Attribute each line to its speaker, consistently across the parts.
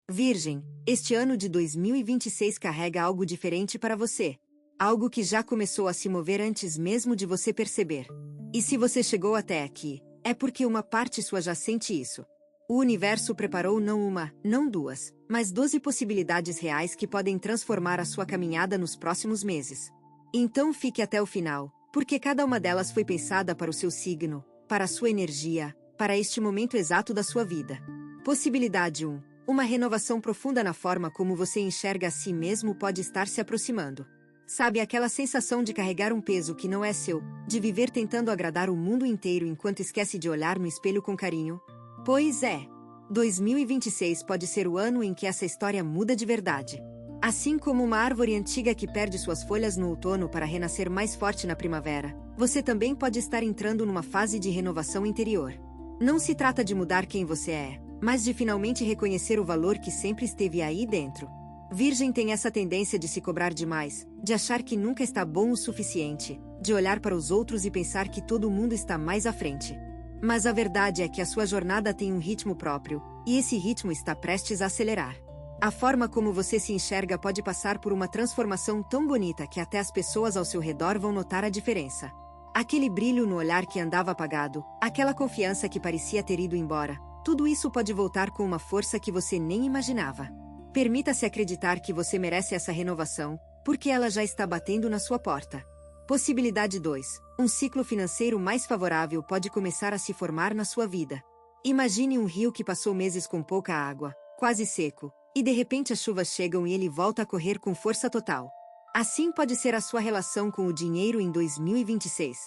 Speaker 1: Virgem, este ano de 2026 carrega algo diferente para você. Algo que já começou a se mover antes mesmo de você perceber. E se você chegou até aqui, é porque uma parte sua já sente isso. O universo preparou não uma, não duas, mas 12 possibilidades reais que podem transformar a sua caminhada nos próximos meses. Então fique até o final, porque cada uma delas foi pensada para o seu signo, para a sua energia, para este momento exato da sua vida. Possibilidade 1. Uma renovação profunda na forma como você enxerga a si mesmo pode estar se aproximando. Sabe aquela sensação de carregar um peso que não é seu, de viver tentando agradar o mundo inteiro enquanto esquece de olhar no espelho com carinho? Pois é. 2026 pode ser o ano em que essa história muda de verdade. Assim como uma árvore antiga que perde suas folhas no outono para renascer mais forte na primavera, você também pode estar entrando numa fase de renovação interior. Não se trata de mudar quem você é, mas de finalmente reconhecer o valor que sempre esteve aí dentro. Virgem tem essa tendência de se cobrar demais, de achar que nunca está bom o suficiente, de olhar para os outros e pensar que todo mundo está mais à frente. Mas a verdade é que a sua jornada tem um ritmo próprio, e esse ritmo está prestes a acelerar. A forma como você se enxerga pode passar por uma transformação tão bonita que até as pessoas ao seu redor vão notar a diferença. Aquele brilho no olhar que andava apagado, aquela confiança que parecia ter ido embora, tudo isso pode voltar com uma força que você nem imaginava. Permita-se acreditar que você merece essa renovação, porque ela já está batendo na sua porta. Possibilidade 2. Um ciclo financeiro mais favorável pode começar a se formar na sua vida. Imagine um rio que passou meses com pouca água, quase seco, e de repente as chuvas chegam e ele volta a correr com força total. Assim pode ser a sua relação com o dinheiro em 2026.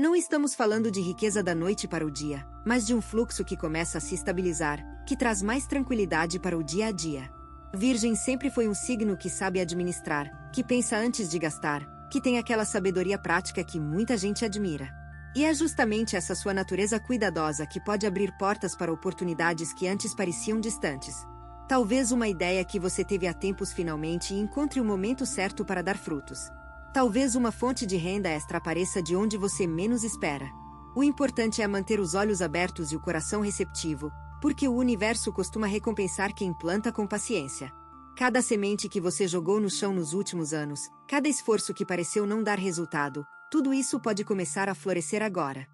Speaker 1: Não estamos falando de riqueza da noite para o dia, mas de um fluxo que começa a se estabilizar, que traz mais tranquilidade para o dia a dia. Virgem sempre foi um signo que sabe administrar, que pensa antes de gastar, que tem aquela sabedoria prática que muita gente admira. E é justamente essa sua natureza cuidadosa que pode abrir portas para oportunidades que antes pareciam distantes. Talvez uma ideia que você teve há tempos finalmente encontre o momento certo para dar frutos. Talvez uma fonte de renda extra apareça de onde você menos espera. O importante é manter os olhos abertos e o coração receptivo, porque o universo costuma recompensar quem planta com paciência. Cada semente que você jogou no chão nos últimos anos, cada esforço que pareceu não dar resultado, tudo isso pode começar a florescer agora.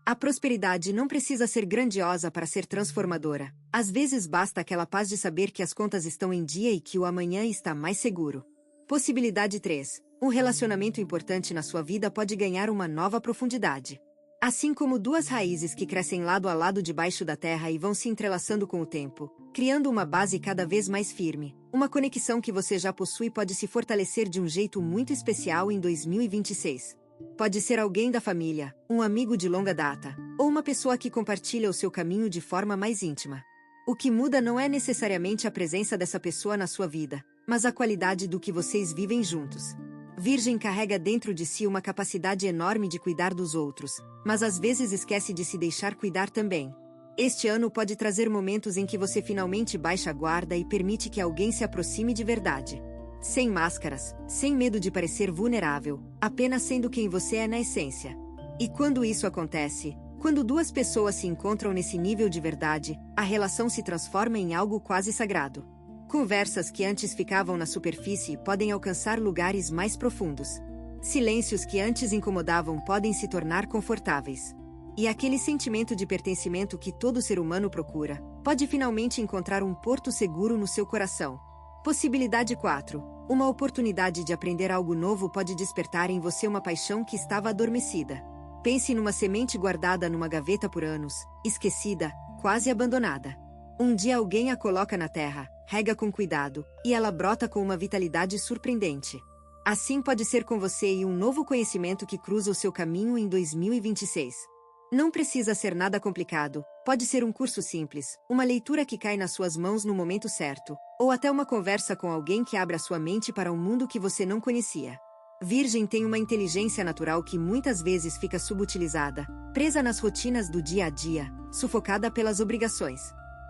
Speaker 1: A prosperidade não precisa ser grandiosa para ser transformadora. Às vezes basta aquela paz de saber que as contas estão em dia e que o amanhã está mais seguro. Possibilidade 3. Um relacionamento importante na sua vida pode ganhar uma nova profundidade. Assim como duas raízes que crescem lado a lado debaixo da terra e vão se entrelaçando com o tempo, criando uma base cada vez mais firme, uma conexão que você já possui pode se fortalecer de um jeito muito especial em 2026. Pode ser alguém da família, um amigo de longa data, ou uma pessoa que compartilha o seu caminho de forma mais íntima. O que muda não é necessariamente a presença dessa pessoa na sua vida, mas a qualidade do que vocês vivem juntos. Virgem carrega dentro de si uma capacidade enorme de cuidar dos outros, mas às vezes esquece de se deixar cuidar também. Este ano pode trazer momentos em que você finalmente baixa a guarda e permite que alguém se aproxime de verdade. Sem máscaras, sem medo de parecer vulnerável, apenas sendo quem você é na essência. E quando isso acontece, quando duas pessoas se encontram nesse nível de verdade, a relação se transforma em algo quase sagrado. Conversas que antes ficavam na superfície podem alcançar lugares mais profundos. Silêncios que antes incomodavam podem se tornar confortáveis. E aquele sentimento de pertencimento que todo ser humano procura, pode finalmente encontrar um porto seguro no seu coração. Possibilidade 4. Uma oportunidade de aprender algo novo pode despertar em você uma paixão que estava adormecida. Pense numa semente guardada numa gaveta por anos, esquecida, quase abandonada. Um dia alguém a coloca na terra, rega com cuidado, e ela brota com uma vitalidade surpreendente. Assim pode ser com você e um novo conhecimento que cruza o seu caminho em 2026. Não precisa ser nada complicado, pode ser um curso simples, uma leitura que cai nas suas mãos no momento certo, ou até uma conversa com alguém que abre a sua mente para um mundo que você não conhecia. Virgem tem uma inteligência natural que muitas vezes fica subutilizada, presa nas rotinas do dia a dia, sufocada pelas obrigações.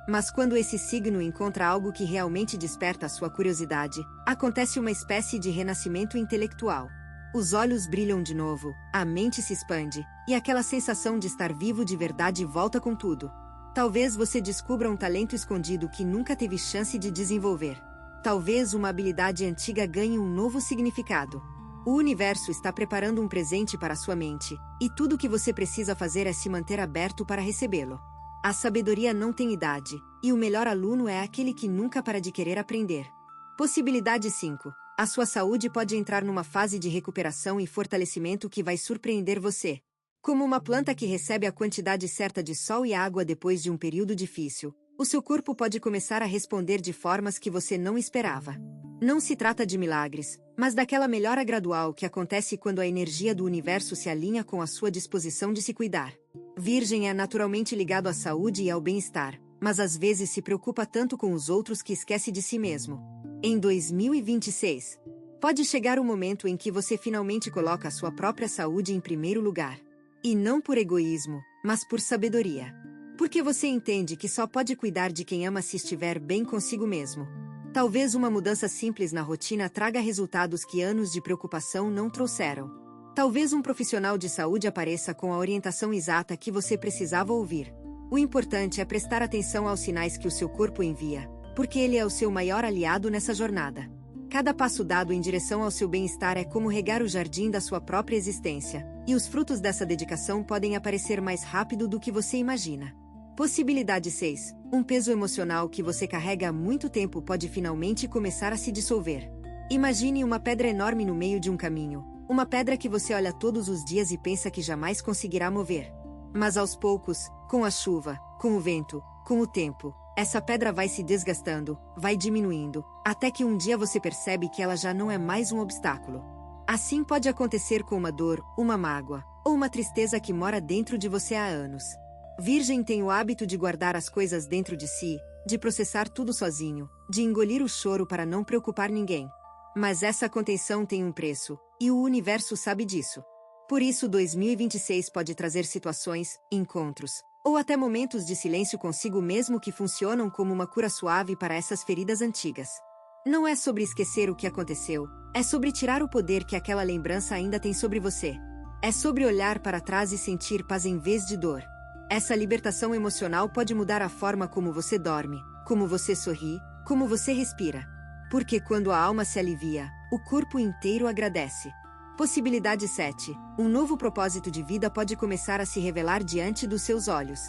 Speaker 1: Mas quando esse signo encontra algo que realmente desperta a sua curiosidade, acontece uma espécie de renascimento intelectual. Os olhos brilham de novo, a mente se expande, e aquela sensação de estar vivo de verdade volta com tudo. Talvez você descubra um talento escondido que nunca teve chance de desenvolver. Talvez uma habilidade antiga ganhe um novo significado. O universo está preparando um presente para sua mente, e tudo o que você precisa fazer é se manter aberto para recebê-lo. A sabedoria não tem idade, e o melhor aluno é aquele que nunca para de querer aprender. Possibilidade 5. A sua saúde pode entrar numa fase de recuperação e fortalecimento que vai surpreender você. Como uma planta que recebe a quantidade certa de sol e água depois de um período difícil, o seu corpo pode começar a responder de formas que você não esperava. Não se trata de milagres, mas daquela melhora gradual que acontece quando a energia do universo se alinha com a sua disposição de se cuidar. Virgem é naturalmente ligado à saúde e ao bem-estar, mas às vezes se preocupa tanto com os outros que esquece de si mesmo. Em 2026, pode chegar o momento em que você finalmente coloca a sua própria saúde em primeiro lugar. E não por egoísmo, mas por sabedoria. Porque você entende que só pode cuidar de quem ama se estiver bem consigo mesmo. Talvez uma mudança simples na rotina traga resultados que anos de preocupação não trouxeram. Talvez um profissional de saúde apareça com a orientação exata que você precisava ouvir. O importante é prestar atenção aos sinais que o seu corpo envia, porque ele é o seu maior aliado nessa jornada. Cada passo dado em direção ao seu bem-estar é como regar o jardim da sua própria existência, e os frutos dessa dedicação podem aparecer mais rápido do que você imagina. Possibilidade 6. Um peso emocional que você carrega há muito tempo pode finalmente começar a se dissolver. Imagine uma pedra enorme no meio de um caminho, uma pedra que você olha todos os dias e pensa que jamais conseguirá mover. Mas aos poucos, com a chuva, com o vento, com o tempo, essa pedra vai se desgastando, vai diminuindo, até que um dia você percebe que ela já não é mais um obstáculo. Assim pode acontecer com uma dor, uma mágoa, ou uma tristeza que mora dentro de você há anos. Virgem tem o hábito de guardar as coisas dentro de si, de processar tudo sozinho, de engolir o choro para não preocupar ninguém. Mas essa contenção tem um preço, e o universo sabe disso. Por isso 2026 pode trazer situações, encontros, ou até momentos de silêncio consigo mesmo que funcionam como uma cura suave para essas feridas antigas. Não é sobre esquecer o que aconteceu, é sobre tirar o poder que aquela lembrança ainda tem sobre você. É sobre olhar para trás e sentir paz em vez de dor. Essa libertação emocional pode mudar a forma como você dorme, como você sorri, como você respira. Porque quando a alma se alivia, o corpo inteiro agradece. Possibilidade 7. Um novo propósito de vida pode começar a se revelar diante dos seus olhos.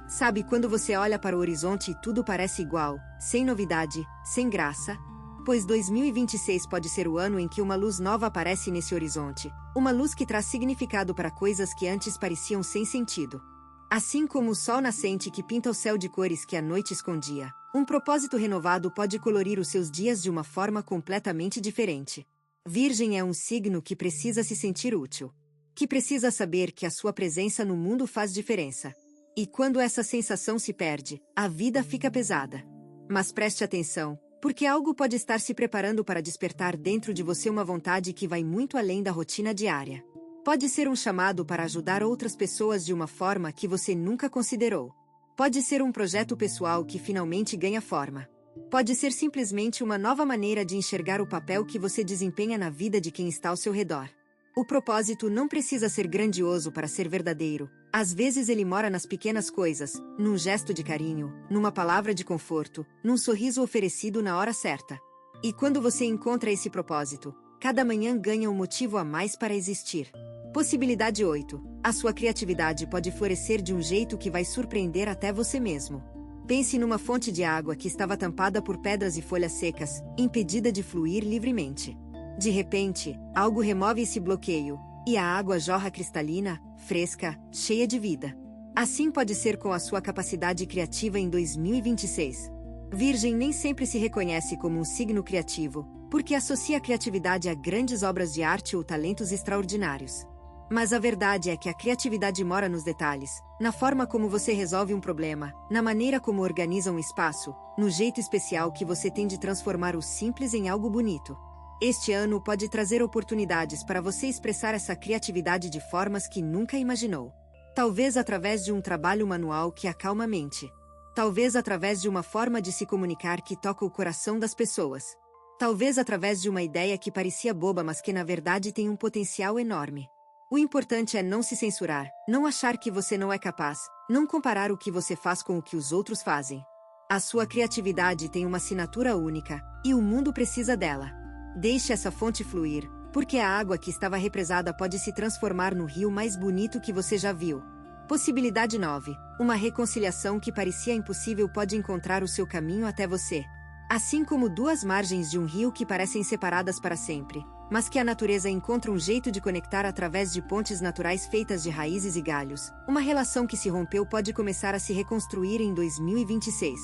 Speaker 1: Sabe quando você olha para o horizonte e tudo parece igual, sem novidade, sem graça? Pois 2026 pode ser o ano em que uma luz nova aparece nesse horizonte. Uma luz que traz significado para coisas que antes pareciam sem sentido. Assim como o sol nascente que pinta o céu de cores que a noite escondia, um propósito renovado pode colorir os seus dias de uma forma completamente diferente. Virgem é um signo que precisa se sentir útil. Que precisa saber que a sua presença no mundo faz diferença. E quando essa sensação se perde, a vida fica pesada. Mas preste atenção, porque algo pode estar se preparando para despertar dentro de você uma vontade que vai muito além da rotina diária. Pode ser um chamado para ajudar outras pessoas de uma forma que você nunca considerou. Pode ser um projeto pessoal que finalmente ganha forma. Pode ser simplesmente uma nova maneira de enxergar o papel que você desempenha na vida de quem está ao seu redor. O propósito não precisa ser grandioso para ser verdadeiro. Às vezes ele mora nas pequenas coisas, num gesto de carinho, numa palavra de conforto, num sorriso oferecido na hora certa. E quando você encontra esse propósito, cada manhã ganha um motivo a mais para existir. Possibilidade 8. A sua criatividade pode florescer de um jeito que vai surpreender até você mesmo. Pense numa fonte de água que estava tampada por pedras e folhas secas, impedida de fluir livremente. De repente, algo remove esse bloqueio, e a água jorra cristalina, fresca, cheia de vida. Assim pode ser com a sua capacidade criativa em 2026. Virgem nem sempre se reconhece como um signo criativo, porque associa a criatividade a grandes obras de arte ou talentos extraordinários. Mas a verdade é que a criatividade mora nos detalhes, na forma como você resolve um problema, na maneira como organiza um espaço, no jeito especial que você tem de transformar o simples em algo bonito. Este ano pode trazer oportunidades para você expressar essa criatividade de formas que nunca imaginou. Talvez através de um trabalho manual que acalma a mente. Talvez através de uma forma de se comunicar que toca o coração das pessoas. Talvez através de uma ideia que parecia boba mas que na verdade tem um potencial enorme. O importante é não se censurar, não achar que você não é capaz, não comparar o que você faz com o que os outros fazem. A sua criatividade tem uma assinatura única, e o mundo precisa dela. Deixe essa fonte fluir, porque a água que estava represada pode se transformar no rio mais bonito que você já viu. Possibilidade 9. Uma reconciliação que parecia impossível pode encontrar o seu caminho até você. Assim como duas margens de um rio que parecem separadas para sempre, mas que a natureza encontra um jeito de conectar através de pontes naturais feitas de raízes e galhos, uma relação que se rompeu pode começar a se reconstruir em 2026.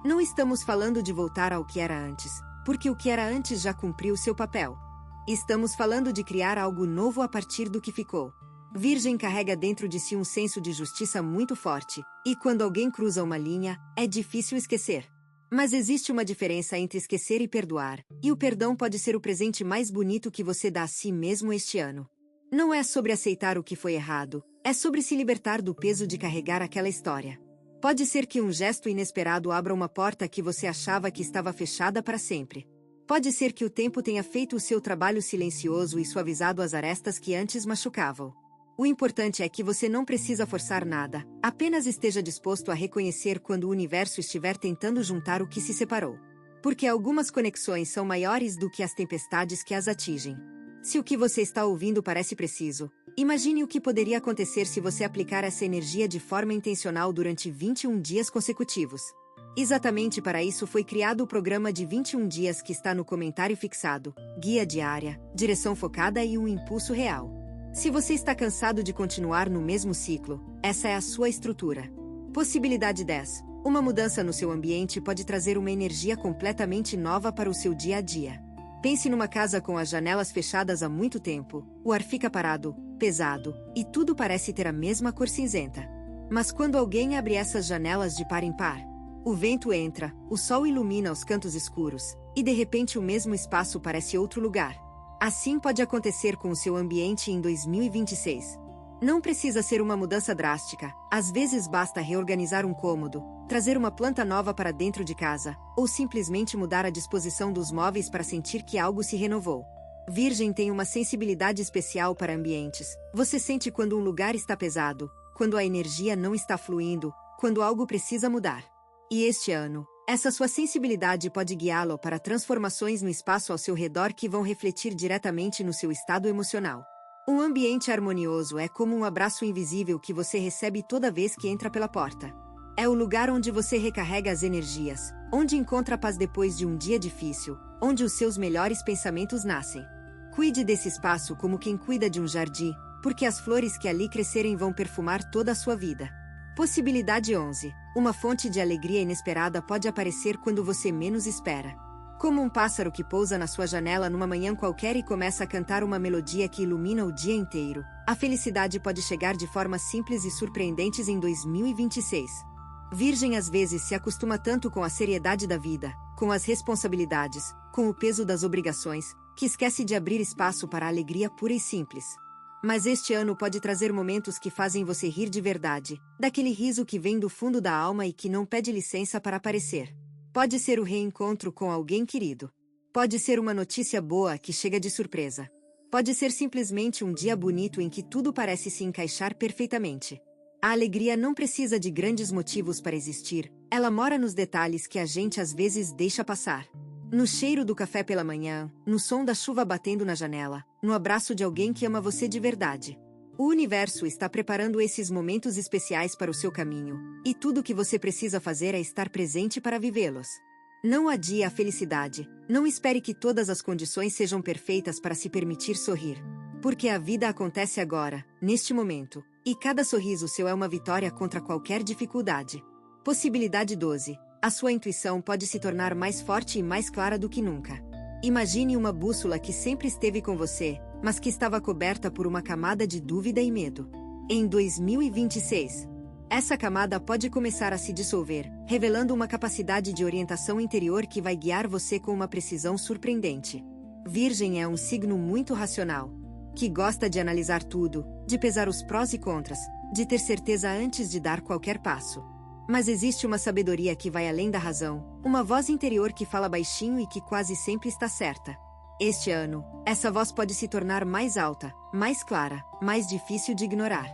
Speaker 1: Não estamos falando de voltar ao que era antes, porque o que era antes já cumpriu seu papel. Estamos falando de criar algo novo a partir do que ficou. Virgem carrega dentro de si um senso de justiça muito forte, e quando alguém cruza uma linha, é difícil esquecer. Mas existe uma diferença entre esquecer e perdoar, e o perdão pode ser o presente mais bonito que você dá a si mesmo este ano. Não é sobre aceitar o que foi errado, é sobre se libertar do peso de carregar aquela história. Pode ser que um gesto inesperado abra uma porta que você achava que estava fechada para sempre. Pode ser que o tempo tenha feito o seu trabalho silencioso e suavizado as arestas que antes machucavam. O importante é que você não precisa forçar nada, apenas esteja disposto a reconhecer quando o universo estiver tentando juntar o que se separou. Porque algumas conexões são maiores do que as tempestades que as atingem. Se o que você está ouvindo parece preciso, imagine o que poderia acontecer se você aplicar essa energia de forma intencional durante 21 dias consecutivos. Exatamente para isso foi criado o programa de 21 dias que está no comentário fixado, guia diária, direção focada e um impulso real. Se você está cansado de continuar no mesmo ciclo, essa é a sua estrutura. Possibilidade 10. Uma mudança no seu ambiente pode trazer uma energia completamente nova para o seu dia a dia. Pense numa casa com as janelas fechadas há muito tempo, o ar fica parado, pesado, e tudo parece ter a mesma cor cinzenta. Mas quando alguém abre essas janelas de par em par, o vento entra, o sol ilumina os cantos escuros, e de repente o mesmo espaço parece outro lugar. Assim pode acontecer com o seu ambiente em 2026. Não precisa ser uma mudança drástica, às vezes basta reorganizar um cômodo, trazer uma planta nova para dentro de casa, ou simplesmente mudar a disposição dos móveis para sentir que algo se renovou. Virgem tem uma sensibilidade especial para ambientes. Você sente quando um lugar está pesado, quando a energia não está fluindo, quando algo precisa mudar. E este ano, essa sua sensibilidade pode guiá-lo para transformações no espaço ao seu redor que vão refletir diretamente no seu estado emocional. Um ambiente harmonioso é como um abraço invisível que você recebe toda vez que entra pela porta. É o lugar onde você recarrega as energias, onde encontra paz depois de um dia difícil, onde os seus melhores pensamentos nascem. Cuide desse espaço como quem cuida de um jardim, porque as flores que ali crescerem vão perfumar toda a sua vida. Possibilidade 11. Uma fonte de alegria inesperada pode aparecer quando você menos espera. Como um pássaro que pousa na sua janela numa manhã qualquer e começa a cantar uma melodia que ilumina o dia inteiro, a felicidade pode chegar de formas simples e surpreendentes em 2026. Virgem às vezes se acostuma tanto com a seriedade da vida, com as responsabilidades, com o peso das obrigações, que esquece de abrir espaço para a alegria pura e simples. Mas este ano pode trazer momentos que fazem você rir de verdade, daquele riso que vem do fundo da alma e que não pede licença para aparecer. Pode ser o reencontro com alguém querido. Pode ser uma notícia boa que chega de surpresa. Pode ser simplesmente um dia bonito em que tudo parece se encaixar perfeitamente. A alegria não precisa de grandes motivos para existir, ela mora nos detalhes que a gente às vezes deixa passar. No cheiro do café pela manhã, no som da chuva batendo na janela, no abraço de alguém que ama você de verdade. O universo está preparando esses momentos especiais para o seu caminho, e tudo o que você precisa fazer é estar presente para vivê-los. Não adie a felicidade, não espere que todas as condições sejam perfeitas para se permitir sorrir. Porque a vida acontece agora, neste momento, e cada sorriso seu é uma vitória contra qualquer dificuldade. Possibilidade 12. A sua intuição pode se tornar mais forte e mais clara do que nunca. Imagine uma bússola que sempre esteve com você, mas que estava coberta por uma camada de dúvida e medo. Em 2026, essa camada pode começar a se dissolver, revelando uma capacidade de orientação interior que vai guiar você com uma precisão surpreendente. Virgem é um signo muito racional, que gosta de analisar tudo, de pesar os prós e contras, de ter certeza antes de dar qualquer passo. Mas existe uma sabedoria que vai além da razão, uma voz interior que fala baixinho e que quase sempre está certa. Este ano, essa voz pode se tornar mais alta, mais clara, mais difícil de ignorar.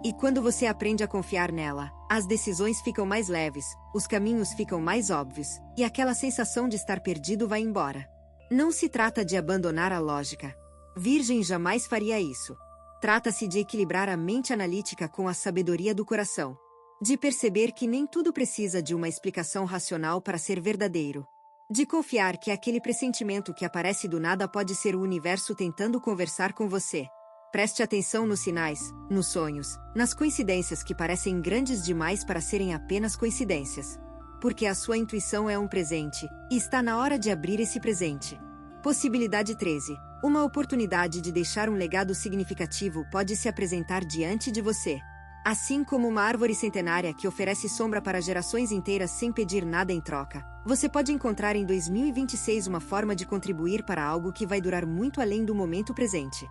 Speaker 1: E quando você aprende a confiar nela, as decisões ficam mais leves, os caminhos ficam mais óbvios, e aquela sensação de estar perdido vai embora. Não se trata de abandonar a lógica. Virgem jamais faria isso. Trata-se de equilibrar a mente analítica com a sabedoria do coração. De perceber que nem tudo precisa de uma explicação racional para ser verdadeiro. De confiar que aquele pressentimento que aparece do nada pode ser o universo tentando conversar com você. Preste atenção nos sinais, nos sonhos, nas coincidências que parecem grandes demais para serem apenas coincidências. Porque a sua intuição é um presente, e está na hora de abrir esse presente. Possibilidade 13. Uma oportunidade de deixar um legado significativo pode se apresentar diante de você. Assim como uma árvore centenária que oferece sombra para gerações inteiras sem pedir nada em troca, você pode encontrar em 2026 uma forma de contribuir para algo que vai durar muito além do momento presente.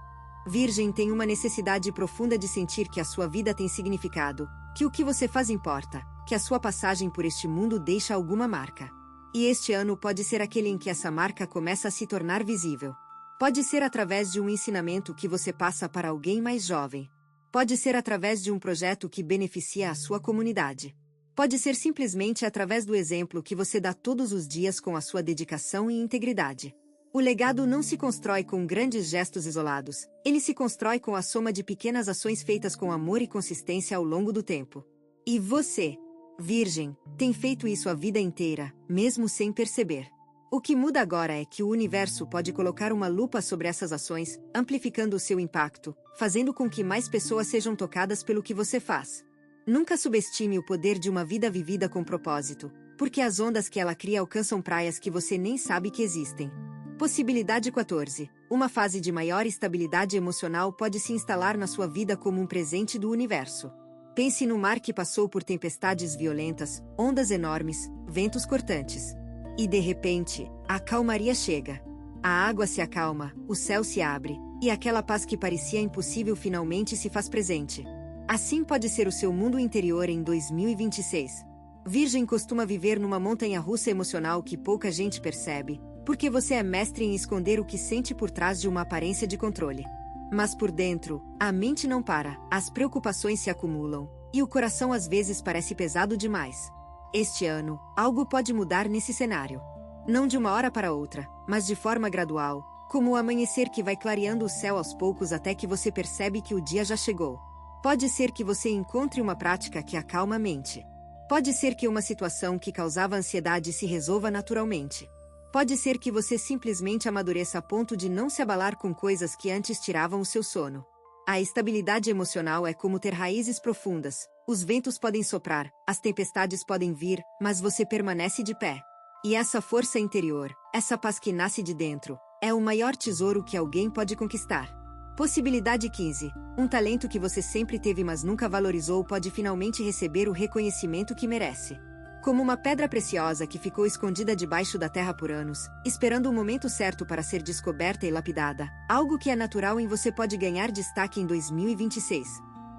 Speaker 1: Virgem tem uma necessidade profunda de sentir que a sua vida tem significado, que o que você faz importa, que a sua passagem por este mundo deixa alguma marca. E este ano pode ser aquele em que essa marca começa a se tornar visível. Pode ser através de um ensinamento que você passa para alguém mais jovem. Pode ser através de um projeto que beneficia a sua comunidade. Pode ser simplesmente através do exemplo que você dá todos os dias com a sua dedicação e integridade. O legado não se constrói com grandes gestos isolados, ele se constrói com a soma de pequenas ações feitas com amor e consistência ao longo do tempo. E você, Virgem, tem feito isso a vida inteira, mesmo sem perceber. O que muda agora é que o universo pode colocar uma lupa sobre essas ações, amplificando o seu impacto, fazendo com que mais pessoas sejam tocadas pelo que você faz. Nunca subestime o poder de uma vida vivida com propósito, porque as ondas que ela cria alcançam praias que você nem sabe que existem. Possibilidade 14. Uma fase de maior estabilidade emocional pode se instalar na sua vida como um presente do universo. Pense no mar que passou por tempestades violentas, ondas enormes, ventos cortantes. E de repente, a calmaria chega. A água se acalma, o céu se abre, e aquela paz que parecia impossível finalmente se faz presente. Assim pode ser o seu mundo interior em 2026. Virgem costuma viver numa montanha-russa emocional que pouca gente percebe, porque você é mestre em esconder o que sente por trás de uma aparência de controle. Mas por dentro, a mente não para, as preocupações se acumulam, e o coração às vezes parece pesado demais. Este ano, algo pode mudar nesse cenário. Não de uma hora para outra, mas de forma gradual, como o amanhecer que vai clareando o céu aos poucos até que você percebe que o dia já chegou. Pode ser que você encontre uma prática que acalma a mente. Pode ser que uma situação que causava ansiedade se resolva naturalmente. Pode ser que você simplesmente amadureça a ponto de não se abalar com coisas que antes tiravam o seu sono. A estabilidade emocional é como ter raízes profundas. Os ventos podem soprar, as tempestades podem vir, mas você permanece de pé. E essa força interior, essa paz que nasce de dentro, é o maior tesouro que alguém pode conquistar. Possibilidade 15. Um talento que você sempre teve mas nunca valorizou pode finalmente receber o reconhecimento que merece. Como uma pedra preciosa que ficou escondida debaixo da terra por anos, esperando o momento certo para ser descoberta e lapidada, algo que é natural em você pode ganhar destaque em 2026.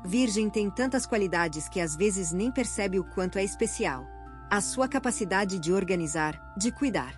Speaker 1: Virgem tem tantas qualidades que às vezes nem percebe o quanto é especial. A sua capacidade de organizar, de cuidar,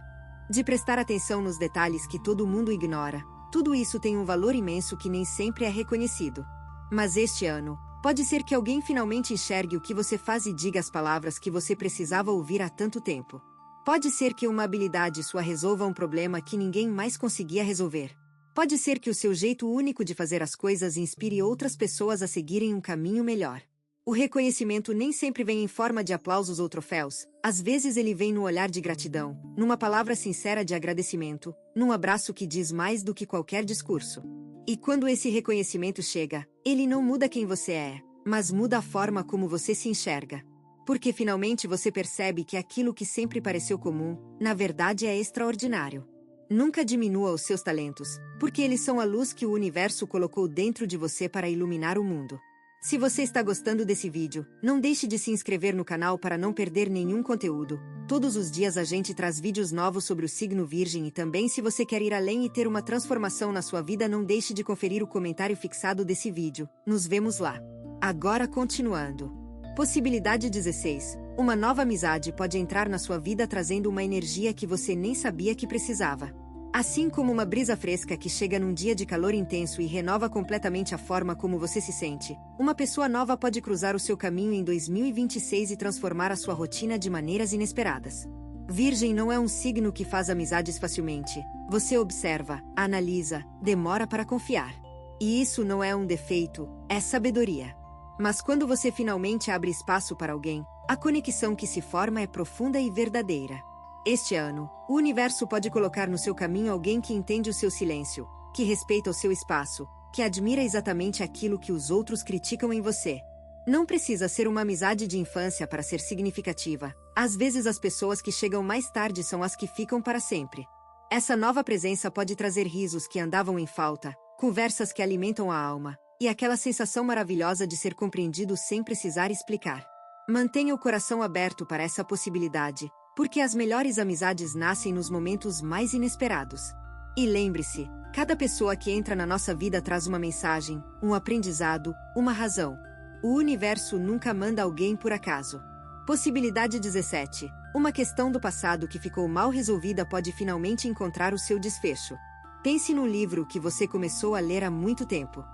Speaker 1: de prestar atenção nos detalhes que todo mundo ignora, tudo isso tem um valor imenso que nem sempre é reconhecido. Mas este ano, pode ser que alguém finalmente enxergue o que você faz e diga as palavras que você precisava ouvir há tanto tempo. Pode ser que uma habilidade sua resolva um problema que ninguém mais conseguia resolver. Pode ser que o seu jeito único de fazer as coisas inspire outras pessoas a seguirem um caminho melhor. O reconhecimento nem sempre vem em forma de aplausos ou troféus, às vezes ele vem no olhar de gratidão, numa palavra sincera de agradecimento, num abraço que diz mais do que qualquer discurso. E quando esse reconhecimento chega, ele não muda quem você é, mas muda a forma como você se enxerga. Porque finalmente você percebe que aquilo que sempre pareceu comum, na verdade é extraordinário. Nunca diminua os seus talentos, porque eles são a luz que o universo colocou dentro de você para iluminar o mundo. Se você está gostando desse vídeo, não deixe de se inscrever no canal para não perder nenhum conteúdo. Todos os dias a gente traz vídeos novos sobre o signo Virgem e também se você quer ir além e ter uma transformação na sua vida não deixe de conferir o comentário fixado desse vídeo. Nos vemos lá. Agora continuando. Possibilidade 16. Uma nova amizade pode entrar na sua vida trazendo uma energia que você nem sabia que precisava. Assim como uma brisa fresca que chega num dia de calor intenso e renova completamente a forma como você se sente, uma pessoa nova pode cruzar o seu caminho em 2026 e transformar a sua rotina de maneiras inesperadas. Virgem não é um signo que faz amizades facilmente. Você observa, analisa, demora para confiar. E isso não é um defeito, é sabedoria. Mas quando você finalmente abre espaço para alguém, a conexão que se forma é profunda e verdadeira. Este ano, o universo pode colocar no seu caminho alguém que entende o seu silêncio, que respeita o seu espaço, que admira exatamente aquilo que os outros criticam em você. Não precisa ser uma amizade de infância para ser significativa. Às vezes as pessoas que chegam mais tarde são as que ficam para sempre. Essa nova presença pode trazer risos que andavam em falta, conversas que alimentam a alma, e aquela sensação maravilhosa de ser compreendido sem precisar explicar. Mantenha o coração aberto para essa possibilidade, porque as melhores amizades nascem nos momentos mais inesperados. E lembre-se, cada pessoa que entra na nossa vida traz uma mensagem, um aprendizado, uma razão. O universo nunca manda alguém por acaso. Possibilidade 17. Uma questão do passado que ficou mal resolvida pode finalmente encontrar o seu desfecho. Pense num livro que você começou a ler há muito tempo,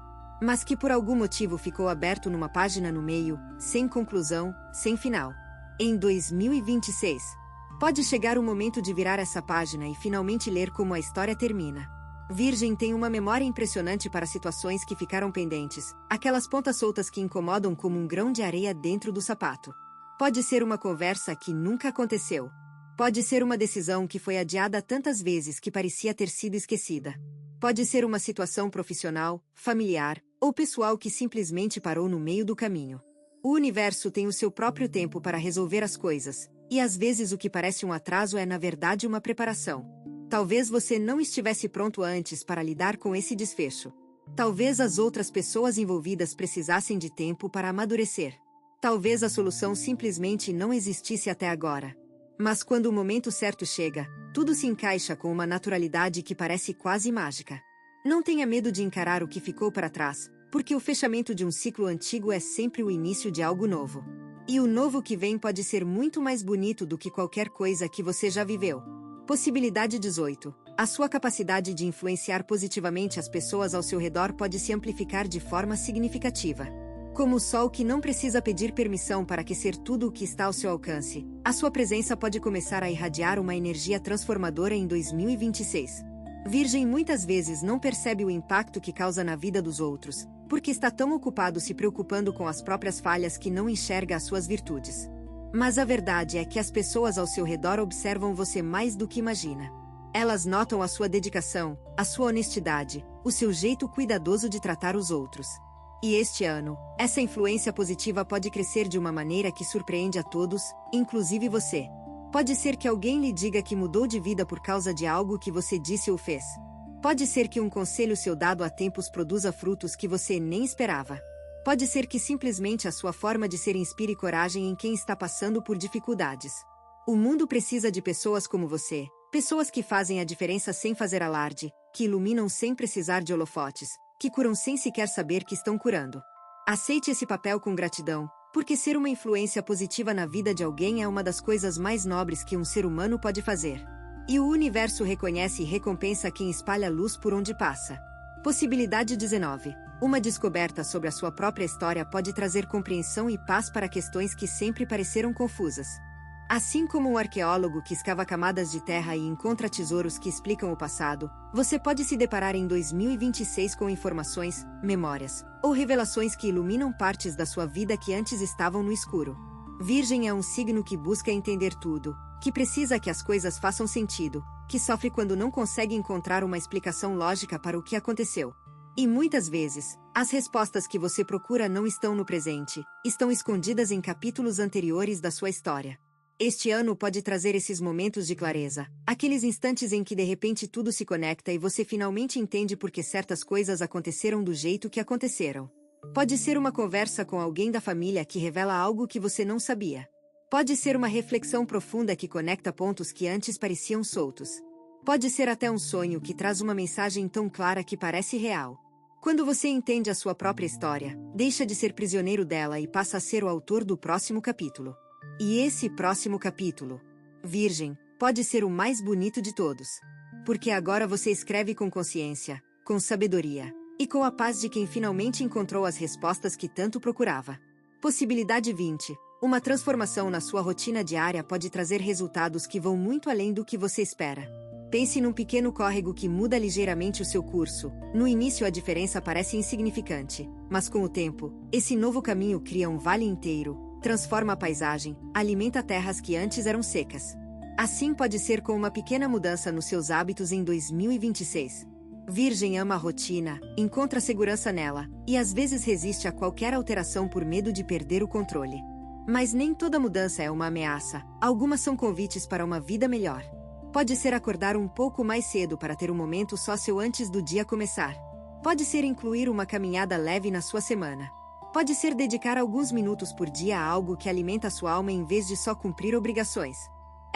Speaker 1: mas que por algum motivo ficou aberto numa página no meio, sem conclusão, sem final. Em 2026, pode chegar o momento de virar essa página e finalmente ler como a história termina. Virgem tem uma memória impressionante para situações que ficaram pendentes, aquelas pontas soltas que incomodam como um grão de areia dentro do sapato. Pode ser uma conversa que nunca aconteceu. Pode ser uma decisão que foi adiada tantas vezes que parecia ter sido esquecida. Pode ser uma situação profissional, familiar ou pessoal que simplesmente parou no meio do caminho. O universo tem o seu próprio tempo para resolver as coisas, e às vezes o que parece um atraso é na verdade uma preparação. Talvez você não estivesse pronto antes para lidar com esse desfecho. Talvez as outras pessoas envolvidas precisassem de tempo para amadurecer. Talvez a solução simplesmente não existisse até agora. Mas quando o momento certo chega, tudo se encaixa com uma naturalidade que parece quase mágica. Não tenha medo de encarar o que ficou para trás, porque o fechamento de um ciclo antigo é sempre o início de algo novo. E o novo que vem pode ser muito mais bonito do que qualquer coisa que você já viveu. Possibilidade 18. A sua capacidade de influenciar positivamente as pessoas ao seu redor pode se amplificar de forma significativa. Como o sol que não precisa pedir permissão para aquecer tudo o que está ao seu alcance, a sua presença pode começar a irradiar uma energia transformadora em 2026. Virgem muitas vezes não percebe o impacto que causa na vida dos outros, porque está tão ocupado se preocupando com as próprias falhas que não enxerga as suas virtudes. Mas a verdade é que as pessoas ao seu redor observam você mais do que imagina. Elas notam a sua dedicação, a sua honestidade, o seu jeito cuidadoso de tratar os outros. E este ano, essa influência positiva pode crescer de uma maneira que surpreende a todos, inclusive você. Pode ser que alguém lhe diga que mudou de vida por causa de algo que você disse ou fez. Pode ser que um conselho seu dado há tempos produza frutos que você nem esperava. Pode ser que simplesmente a sua forma de ser inspire coragem em quem está passando por dificuldades. O mundo precisa de pessoas como você, pessoas que fazem a diferença sem fazer alarde, que iluminam sem precisar de holofotes, que curam sem sequer saber que estão curando. Aceite esse papel com gratidão, porque ser uma influência positiva na vida de alguém é uma das coisas mais nobres que um ser humano pode fazer. E o universo reconhece e recompensa quem espalha luz por onde passa. Possibilidade 19. Uma descoberta sobre a sua própria história pode trazer compreensão e paz para questões que sempre pareceram confusas. Assim como um arqueólogo que escava camadas de terra e encontra tesouros que explicam o passado, você pode se deparar em 2026 com informações, memórias ou revelações que iluminam partes da sua vida que antes estavam no escuro. Virgem é um signo que busca entender tudo, que precisa que as coisas façam sentido, que sofre quando não consegue encontrar uma explicação lógica para o que aconteceu. E muitas vezes, as respostas que você procura não estão no presente, estão escondidas em capítulos anteriores da sua história. Este ano pode trazer esses momentos de clareza, aqueles instantes em que de repente tudo se conecta e você finalmente entende por que certas coisas aconteceram do jeito que aconteceram. Pode ser uma conversa com alguém da família que revela algo que você não sabia. Pode ser uma reflexão profunda que conecta pontos que antes pareciam soltos. Pode ser até um sonho que traz uma mensagem tão clara que parece real. Quando você entende a sua própria história, deixa de ser prisioneiro dela e passa a ser o autor do próximo capítulo. E esse próximo capítulo, Virgem, pode ser o mais bonito de todos. porque agora você escreve com consciência, com sabedoria e com a paz de quem finalmente encontrou as respostas que tanto procurava. Possibilidade 20. Uma transformação na sua rotina diária pode trazer resultados que vão muito além do que você espera. Pense num pequeno córrego que muda ligeiramente o seu curso. No início a diferença parece insignificante, mas com o tempo, esse novo caminho cria um vale inteiro, transforma a paisagem, alimenta terras que antes eram secas. Assim pode ser com uma pequena mudança nos seus hábitos em 2026. Virgem ama a rotina, encontra segurança nela, e às vezes resiste a qualquer alteração por medo de perder o controle. Mas nem toda mudança é uma ameaça, algumas são convites para uma vida melhor. Pode ser acordar um pouco mais cedo para ter um momento só seu antes do dia começar. Pode ser incluir uma caminhada leve na sua semana. Pode ser dedicar alguns minutos por dia a algo que alimenta sua alma em vez de só cumprir obrigações.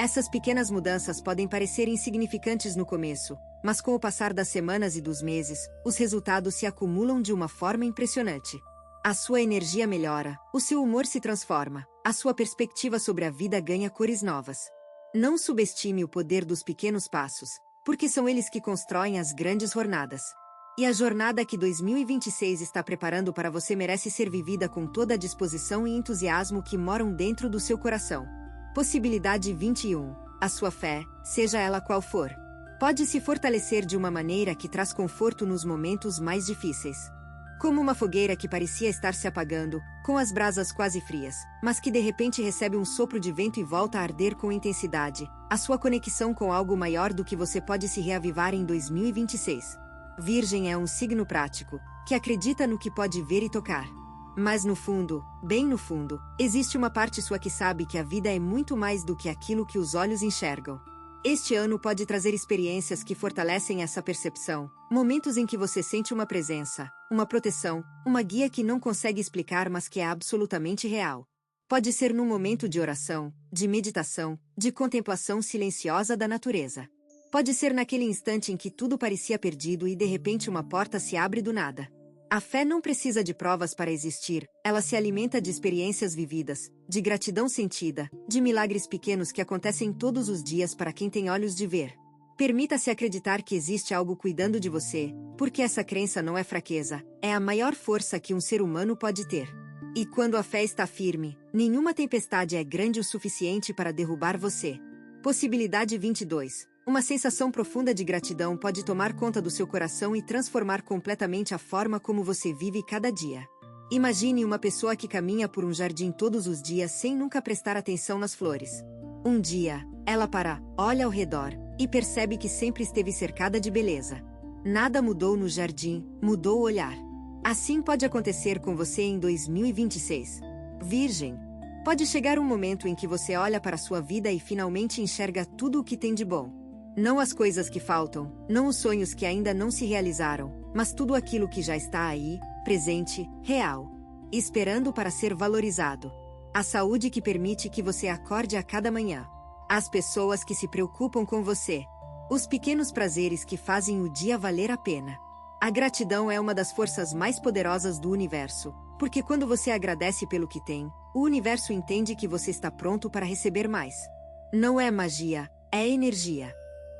Speaker 1: Essas pequenas mudanças podem parecer insignificantes no começo, mas com o passar das semanas e dos meses, os resultados se acumulam de uma forma impressionante. A sua energia melhora, o seu humor se transforma, a sua perspectiva sobre a vida ganha cores novas. Não subestime o poder dos pequenos passos, porque são eles que constroem as grandes jornadas. E a jornada que 2026 está preparando para você merece ser vivida com toda a disposição e entusiasmo que moram dentro do seu coração. Possibilidade 21. A sua fé, seja ela qual for, pode se fortalecer de uma maneira que traz conforto nos momentos mais difíceis. Como uma fogueira que parecia estar se apagando, com as brasas quase frias, mas que de repente recebe um sopro de vento e volta a arder com intensidade, a sua conexão com algo maior do que você pode se reavivar em 2026. Virgem é um signo prático, que acredita no que pode ver e tocar. Mas no fundo, bem no fundo, existe uma parte sua que sabe que a vida é muito mais do que aquilo que os olhos enxergam. Este ano pode trazer experiências que fortalecem essa percepção, momentos em que você sente uma presença, uma proteção, uma guia que não consegue explicar mas que é absolutamente real. Pode ser num momento de oração, de meditação, de contemplação silenciosa da natureza. Pode ser naquele instante em que tudo parecia perdido e de repente uma porta se abre do nada. A fé não precisa de provas para existir, ela se alimenta de experiências vividas, de gratidão sentida, de milagres pequenos que acontecem todos os dias para quem tem olhos de ver. Permita-se acreditar que existe algo cuidando de você, porque essa crença não é fraqueza, é a maior força que um ser humano pode ter. E quando a fé está firme, nenhuma tempestade é grande o suficiente para derrubar você. Possibilidade 22. Uma sensação profunda de gratidão pode tomar conta do seu coração e transformar completamente a forma como você vive cada dia. Imagine uma pessoa que caminha por um jardim todos os dias sem nunca prestar atenção nas flores. Um dia, ela para, olha ao redor, e percebe que sempre esteve cercada de beleza. Nada mudou no jardim, mudou o olhar. Assim pode acontecer com você em 2026. Virgem. Pode chegar um momento em que você olha para a sua vida e finalmente enxerga tudo o que tem de bom. Não as coisas que faltam, não os sonhos que ainda não se realizaram, mas tudo aquilo que já está aí, presente, real, esperando para ser valorizado. A saúde que permite que você acorde a cada manhã. As pessoas que se preocupam com você. Os pequenos prazeres que fazem o dia valer a pena. A gratidão é uma das forças mais poderosas do universo, porque quando você agradece pelo que tem, o universo entende que você está pronto para receber mais. Não é magia, é energia.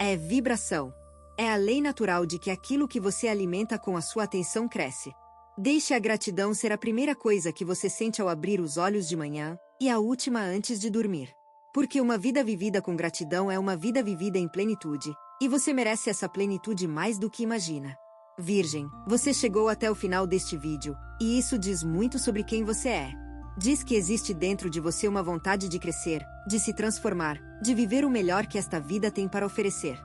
Speaker 1: É vibração. É a lei natural de que aquilo que você alimenta com a sua atenção cresce. Deixe a gratidão ser a primeira coisa que você sente ao abrir os olhos de manhã, e a última antes de dormir. Porque uma vida vivida com gratidão é uma vida vivida em plenitude, e você merece essa plenitude mais do que imagina. Virgem, você chegou até o final deste vídeo, e isso diz muito sobre quem você é. Diz que existe dentro de você uma vontade de crescer, de se transformar, de viver o melhor que esta vida tem para oferecer.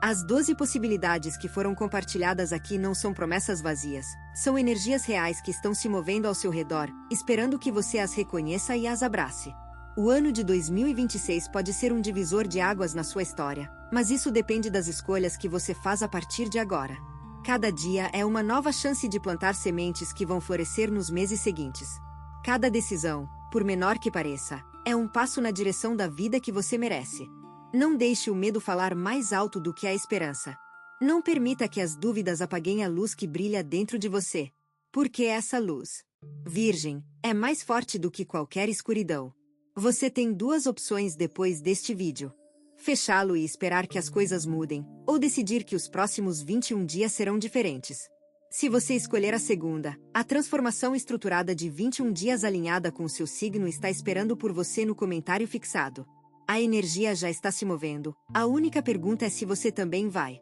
Speaker 1: As 12 possibilidades que foram compartilhadas aqui não são promessas vazias, são energias reais que estão se movendo ao seu redor, esperando que você as reconheça e as abrace. O ano de 2026 pode ser um divisor de águas na sua história, mas isso depende das escolhas que você faz a partir de agora. Cada dia é uma nova chance de plantar sementes que vão florescer nos meses seguintes. Cada decisão, por menor que pareça, é um passo na direção da vida que você merece. Não deixe o medo falar mais alto do que a esperança. Não permita que as dúvidas apaguem a luz que brilha dentro de você. Porque essa luz, Virgem, é mais forte do que qualquer escuridão. Você tem duas opções depois deste vídeo. fechá-lo e esperar que as coisas mudem, ou decidir que os próximos 21 dias serão diferentes. Se você escolher a segunda, a transformação estruturada de 21 dias alinhada com o seu signo está esperando por você no comentário fixado. A energia já está se movendo, a única pergunta é se você também vai.